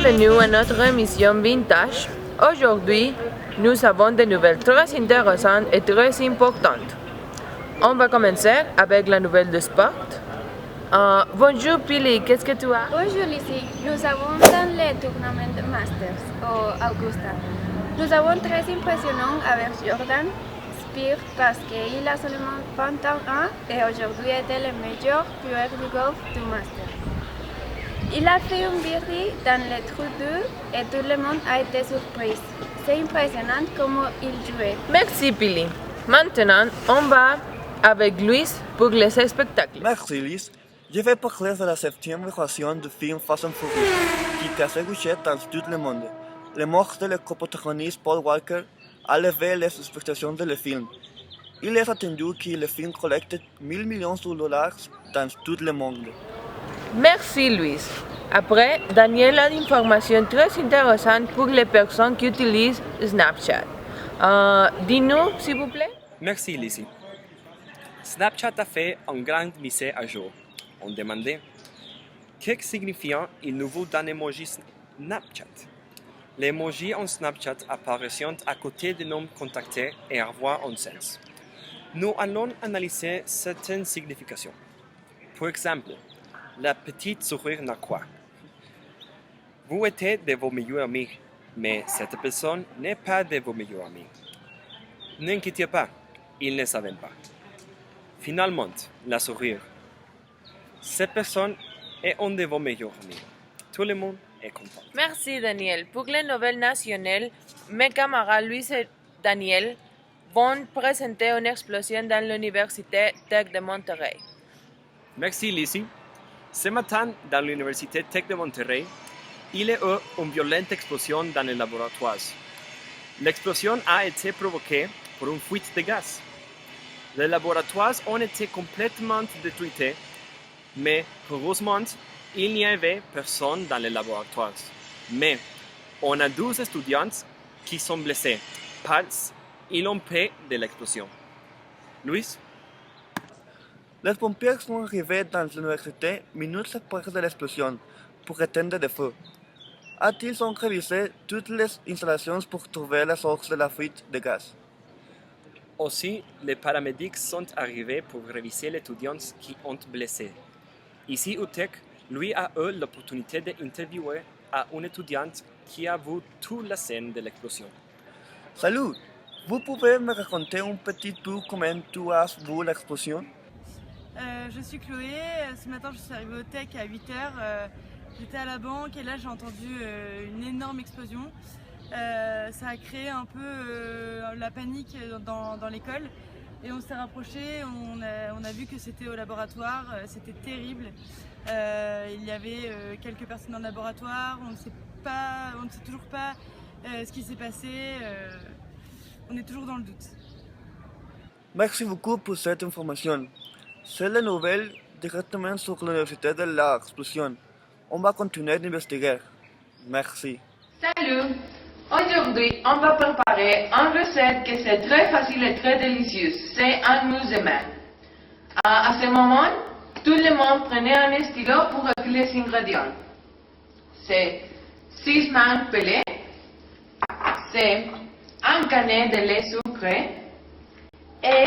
Bienvenue à notre émission Vintage. Aujourd'hui, nous avons des nouvelles très intéressantes et très importantes. On va commencer avec la nouvelle de sport. Bonjour Pili, qu'est-ce que tu as? Bonjour Lucie, nous avons dans le tournament de Masters au Augusta. Nous avons très impressionnant avec Jordan Spieth parce qu'il a seulement 21 ans et aujourd'hui était le meilleur joueur du golf du Masters. Il a fait un birdie dans le trou 2 et tout le monde a été surpris. C'est impressionnant comment il jouait. Merci Pili. Maintenant, on va avec Luis pour les spectacles. Merci Liz. Je vais parler de la 7e version du film Fast and Furious, qui a séduit dans tout le monde. La mort de le coprotagoniste Paul Walker a levé les expectations du film. Il est attendu que le film collecte $1 millions dans tout le monde. Merci Luis. Après, Daniel a une information très intéressante pour les personnes qui utilisent Snapchat. Dis-nous, s'il vous plaît. Merci, Lizzie. Snapchat a fait une grande mise à jour. On demandait qu'est-ce que signifie le nouveau d'un emoji Snapchat. Les emojis en Snapchat apparaissent à côté des noms contactés et avoir un sens. Nous allons analyser certaines significations. Par exemple, la petite sourire n'a quoi. Vous êtes de vos meilleurs amis, mais cette personne n'est pas de vos meilleurs amis. N'inquiétez pas, ils ne savent pas. Finalement, la sourire. Cette personne est un de vos meilleurs amis. Tout le monde est content. Merci Daniel. Pour les nouvelles nationales, mes camarades Luis et Daniel vont présenter une explosion dans l'Université Tech de Monterrey. Merci Lizzie. Ce matin, dans l'Université Tech de Monterrey, il y a eu une violente explosion dans les laboratoires. L'explosion a été provoquée par une fuite de gaz. Les laboratoires ont été complètement détruits, mais heureusement, il n'y avait personne dans les laboratoires. Mais on a 12 étudiants qui sont blessés par l'impact de l'explosion. Luis? Les pompiers sont arrivés dans l'université minutes après de l'explosion pour éteindre le feu. Ils ont révisé toutes les installations pour trouver la source de la fuite de gaz. Aussi, les paramédics sont arrivés pour réviser les étudiants qui ont blessé. Ici, UTEC, lui a eu l'opportunité d'interviewer à une étudiante qui a vu toute la scène de l'explosion. Salut! Vous pouvez me raconter un petit peu comment tu as vu l'explosion? Je suis Chloé, ce matin je suis arrivée au Tech à 8h, j'étais à la banque et là j'ai entendu une énorme explosion. Ça a créé un peu la panique dans l'école et on s'est rapprochés, on a vu que c'était au laboratoire, c'était terrible. Il y avait quelques personnes dans le laboratoire, on ne sait toujours pas ce qui s'est passé, on est toujours dans le doute. Merci beaucoup pour cette information. C'est la nouvelle directement sur l'université de l'explosion. On va continuer d'investiguer. Merci. Salut! Aujourd'hui, on va préparer une recette qui est très facile et très délicieuse. C'est un museman. À ce moment, tout le monde prenait un stylo pour écrire les ingrédients. C'est 6 mangues pelées, c'est un canet de lait sucré et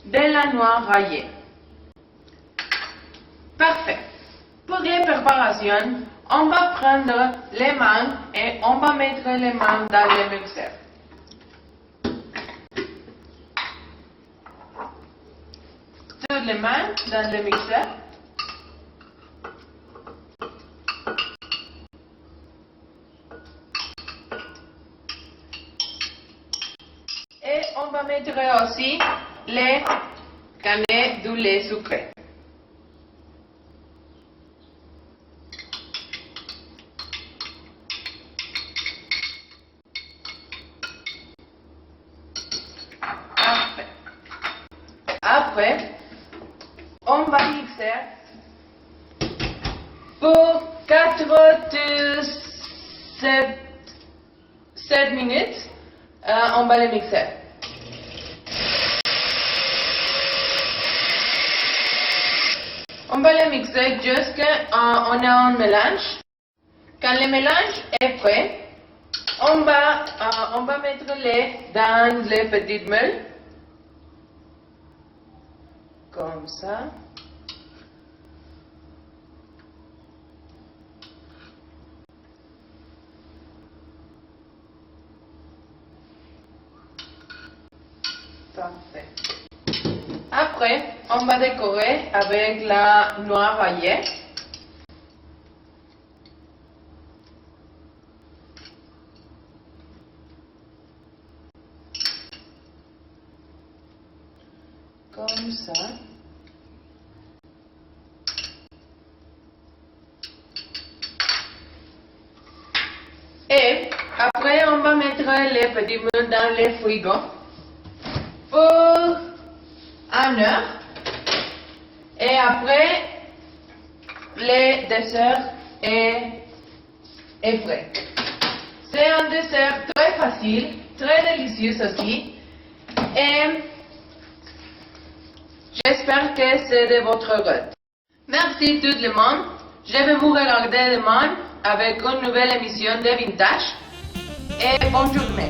de la noix râpée. Parfait. Pour les préparations, on va prendre les mangues et on va mettre les mangues dans le mixeur. Toutes les mangues dans le mixeur. Et on va mettre aussi les canettes du lait sucré. Parfait. Après, on va mixer pour 7 minutes. On va le mixer. On va le mixer jusqu'à on a un mélange. Quand le mélange est prêt, on va mettre le lait dans les petites meules. Comme ça. Parfait. Après, on va décorer avec la noix râpée. Comme ça. Et après, on va mettre les petits moules dans le frigo pour 1 heure. Et après, le dessert est prêt. C'est un dessert très facile, très délicieux aussi. Et j'espère que c'est de votre goût. Merci tout le monde. Je vais vous regarder demain avec une nouvelle émission de Vintage. Et bonne journée.